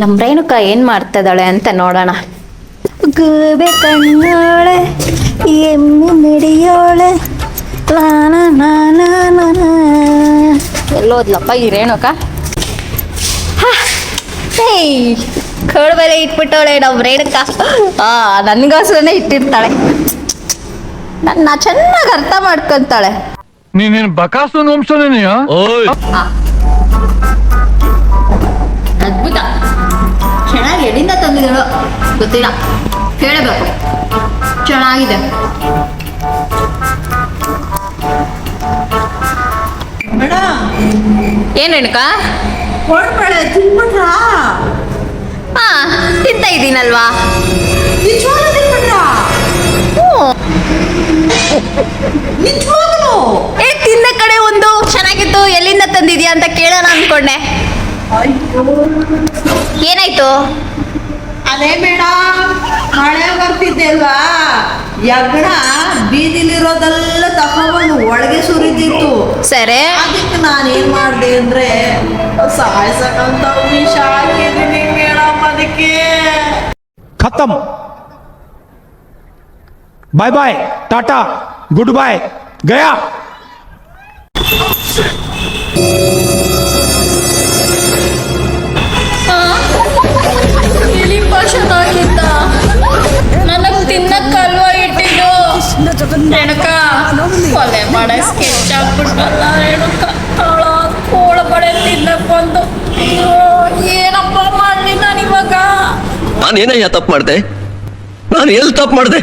ನಮ್ಮ ರೇಣುಕ ಏನು ಮಾಡ್ತಿದ್ದಾಳೆ ಅಂತ ನೋಡೋಣ. ಗೂಬೆ ಕಣ್ಣೋಳೆ ಎಮ್ಮೆ ಮಿಡಿಯೋಳೆ ಎಲ್ಲೋದ್ಲಪ್ಪ ಈ ರೇಣುಕ? ಕರ್ಡ್ ಬೆಲೆ ಇಟ್ಬಿಟ್ಟವಳೆ ನಮ್ಮ ರೇಣುಕ. ನನಗೋಸ್ಕರನೇ ಇಟ್ಟಿರ್ತಾಳೆ. ನನ್ನ ಚೆನ್ನಾಗಿ ಅರ್ಥ ಮಾಡ್ಕೊಂತಾಳೆ. ನೀನೇನು ಬಕಾಸು ವಂಶನೇನೆಯ? ಅದ್ಭುತ. ಚೆನ್ನಾಗಿ ಎಲ್ಲಿಂದ ತಂದಿದ್ದಳು ಗೊತ್ತಿಲ್ಲ, ಕೇಳಬೇಕು. ಚೆನ್ನಾಗಿದೆ. ಏನ್ ರೇಣುಕ? ತಿನ್ಬಿಟ್ರಾ? ಹಾ, ತಿಂತ ಇದ್ದೀನಲ್ವಾ. ತಿಂದ ಕಡೆ ಒಂದು ಚೆನ್ನಾಗಿತ್ತು, ಎಲ್ಲಿಂದ ತಂದಿದ್ಯಾ ಅಂತ ಕೇಳೋಣ ಅನ್ಕೊಂಡೆ. ಏನಾಯ್ತು? ಅದೇ ಮೇಡಮ್, ಮಳೆ ಬರ್ತಿದ್ದೆ ಅಲ್ವಾ, ಯಜ್ಞ ಬೀದಿಲಿರೋದೆಲ್ಲ ತಗೊಂಡು ಒಳಗೆ ಸುರಿದಿತ್ತು. ಸರಿ, ಅದಕ್ಕೆ ನಾನೇನ್ ಮಾಡಿದೆ ಅಂದ್ರೆ ಸಾಯಿಸಕಂತ ವಿಷ ಹಾಕಿದ್ದೀನಿ ಮೇಡಮ್. ಅದಕ್ಕೆ खत्म, bye bye, tata, goodbye, गया. ಚೆನ್ನಾಗಿತ್ತ? ನನಗೆ ತಿನ್ನಕ್ಕೆ ಅಲ್ವಾ ಇಟ್ಟಿದ್ದು? ರೇಣುಕ ಕೊಲೆ ಮಾಡೋ ಸ್ಕೆಚ್ ಹಾಕ್ಬಿಟ್ಟಲ್ಲ ರೇಣುಕ. ಕೋಳ ಬಡೆ ತಿನ್ನಕ್ ಬಂದು ಏನಪ್ಪ ಮಾಡಲಿ ನಾನಿವಾಗ? ನಾನೇನಯ್ಯ ತಪ್ಪು ಮಾಡಿದೆ? ನಾನು ಎಲ್ಲಿ ತಪ್ಪು ಮಾಡಿದೆ?